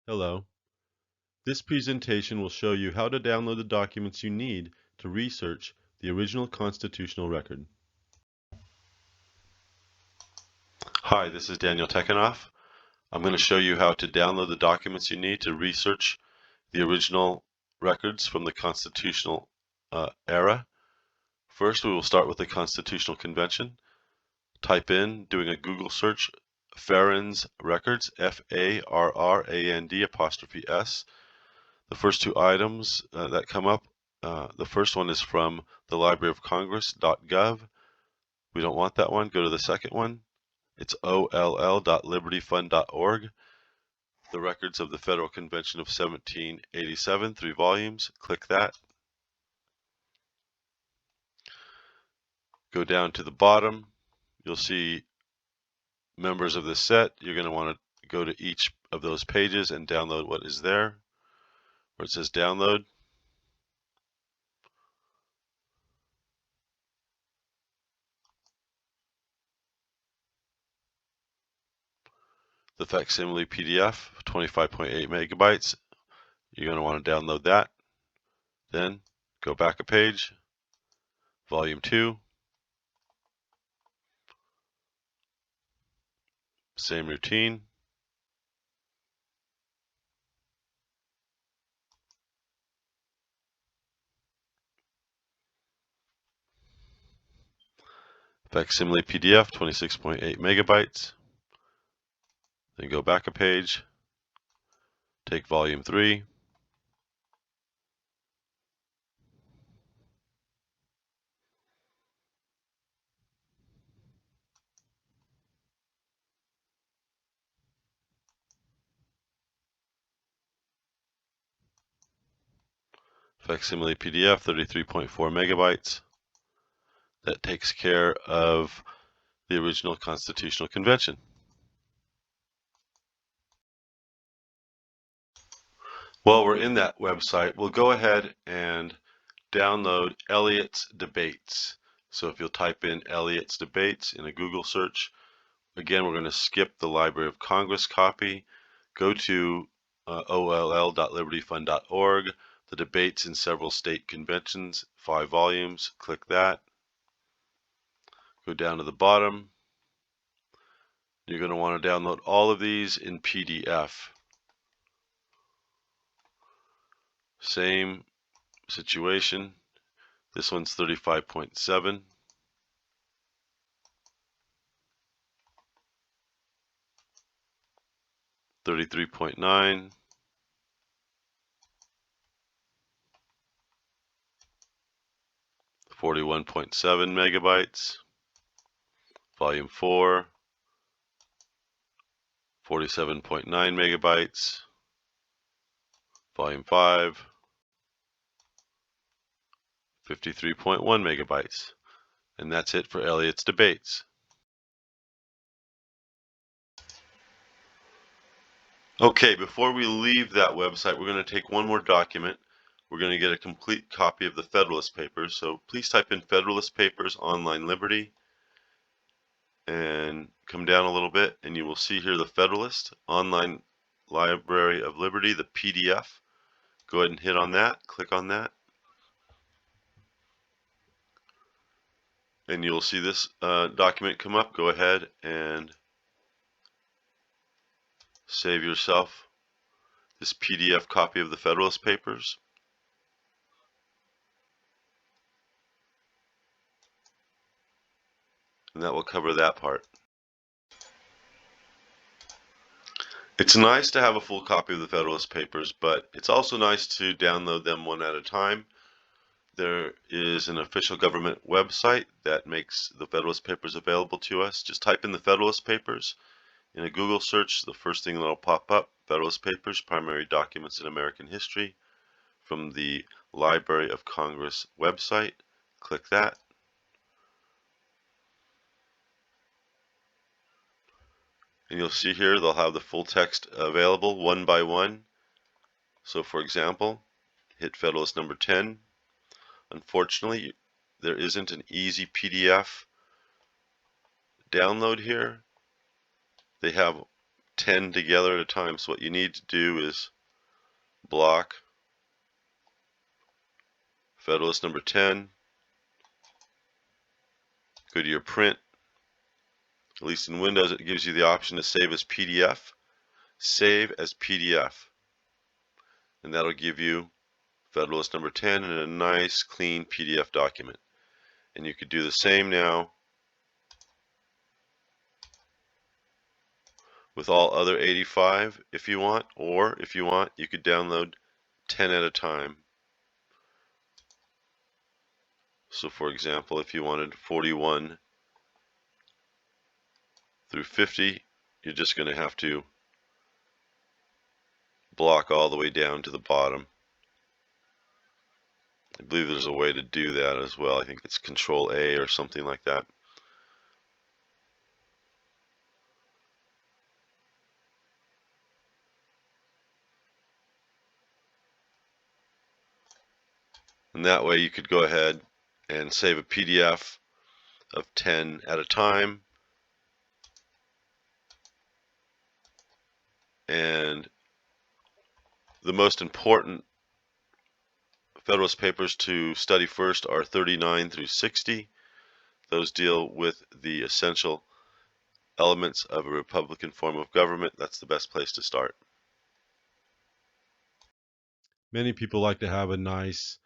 Hello. This presentation will show you how to download the documents you need to research the original constitutional record. Hi, this is Daniel Tekanoff. I'm going to show you how to download the documents you need to research the original records from the constitutional era. First, we will start with the Constitutional Convention. Type in, doing a Google search, Farrand's records, F-A-R-R-A-N-D''S. The first two items that come up, the first one is from the Library of Congress.gov. We don't want that one. Go to the second one. It's oll.libertyfund.org. The records of the Federal Convention of 1787, 3 volumes. Click that. Go down to the bottom. You'll see members of this set. You're going to want to go to each of those pages and download what is there, where it says download. The facsimile PDF, 25.8 megabytes. You're going to want to download that. Then go back a page, volume 2. Same routine. Facsimile PDF, 26.8 megabytes. Then go back a page, take volume 3. Facsimile PDF, 33.4 megabytes. That takes care of the original Constitutional Convention. While we're in that website, we'll go ahead and download Elliot's debates. So if you'll type in Elliot's debates in a Google search, again, we're going to skip the Library of Congress copy, go to oll.libertyfund.org, the debates in several state conventions, 5 volumes, click that. Go down to the bottom. You're going to want to download all of these in PDF. Same situation. This one's 35.7. $33.9, 41.7 megabytes, volume 4, 47.9 megabytes, volume 5, 53.1 megabytes. And that's it for Elliot's debates. Okay, before we leave that website, we're going to take one more document. We're going to get a complete copy of the Federalist Papers. So please type in Federalist Papers Online Liberty and come down a little bit, and you will see here the Federalist Online Library of Liberty, the PDF. Go ahead and hit on that, click on that. And you'll see this document come up. Go ahead and save yourself this PDF copy of the Federalist Papers. And that will cover that part. It's nice to have a full copy of the Federalist Papers, but it's also nice to download them one at a time. There is an official government website that makes the Federalist Papers available to us. Just type in the Federalist Papers in a Google search. The first thing that will pop up, Federalist Papers, Primary Documents in American History, from the Library of Congress website. Click that. And you'll see here they'll have the full text available one by one. So for example, hit Federalist number 10. Unfortunately, there isn't an easy PDF download here. They have 10 together at a time. So what you need to do is block Federalist number 10, go to your print. At least in Windows it gives you the option to save as PDF. Save as PDF. And that'll give you Federalist number 10 in a nice clean PDF document. And you could do the same now with all other 85 if you want, or if you want, you could download 10 at a time. So for example, if you wanted 41 through 50, you're just going to have to block all the way down to the bottom. I believe there's a way to do that as well. I think it's Control A or something like that. And that way you could go ahead and save a PDF of 10 at a time. And the most important Federalist papers to study first are 39 through 60. Those deal with the essential elements of a Republican form of government. That's the best place to start. Many people like to have a nice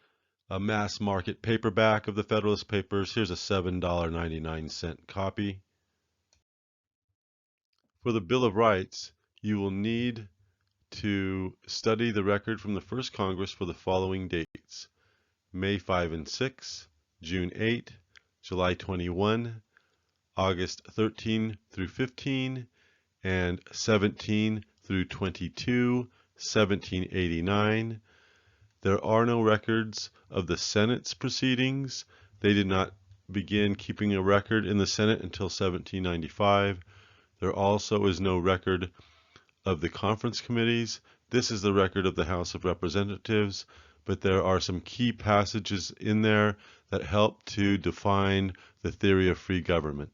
mass market paperback of the Federalist Papers. Here's a $7.99 copy. For the Bill of Rights, you will need to study the record from the first Congress for the following dates: May 5 and 6, June 8, July 21, August 13 through 15, and 17 through 22, 1789. There are no records of the Senate's proceedings. They did not begin keeping a record in the Senate until 1795. There also is no record of the conference committees. This is the record of the House of Representatives, but there are some key passages in there that help to define the theory of free government.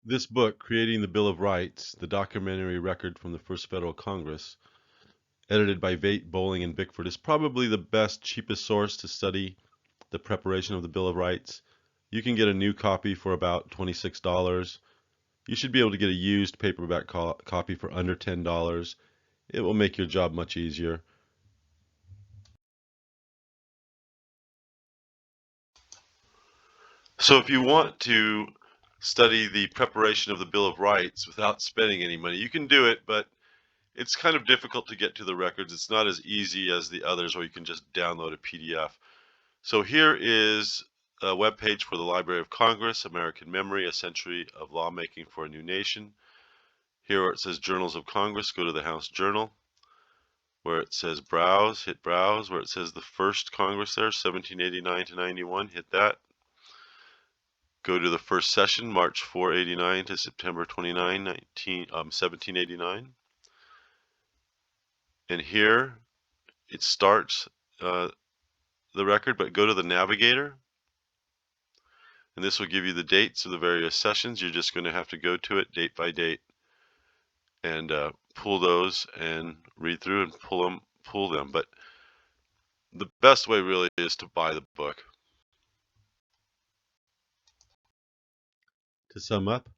This book, Creating the Bill of Rights, the documentary record from the First Federal Congress, edited by Vate, Bowling, and Bickford, is probably the best, cheapest source to study the preparation of the Bill of Rights. You can get a new copy for about $26. You should be able to get a used paperback copy for under $10. It will make your job much easier. So if you want to study the preparation of the Bill of Rights without spending any money, you can do it, but it's kind of difficult to get to the records. It's not as easy as the others where you can just download a PDF. So here is a web page for the Library of Congress, American Memory, A Century of Lawmaking for a New Nation. Here where it says Journals of Congress, go to the House Journal. Where it says Browse, hit Browse. Where it says the first Congress there, 1789 to 91, hit that. Go to the first session, March 489 to September 29, 1789. And here it starts the record, but go to the navigator. And this will give you the dates of the various sessions. You're just going to have to go to it date by date and pull those and read through and pull them. But the best way really is to buy the book. To sum up,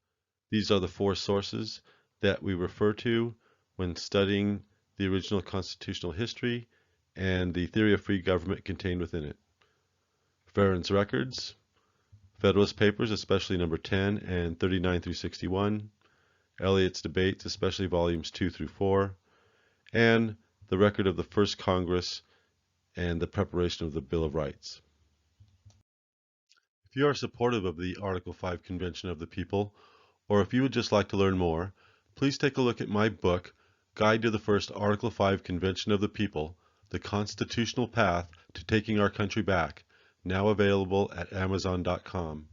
these are the four sources that we refer to when studying the original constitutional history and the theory of free government contained within it. Farrand's records, Federalist Papers, especially number 10 and 39 through 61, Elliot's debates, especially volumes 2 through 4, and the record of the first Congress and the preparation of the Bill of Rights. If you are supportive of the Article 5 Convention of the People, or if you would just like to learn more, please take a look at my book, Guide to the First Article 5 Convention of the People, The Constitutional Path to Taking Our Country Back, now available at Amazon.com.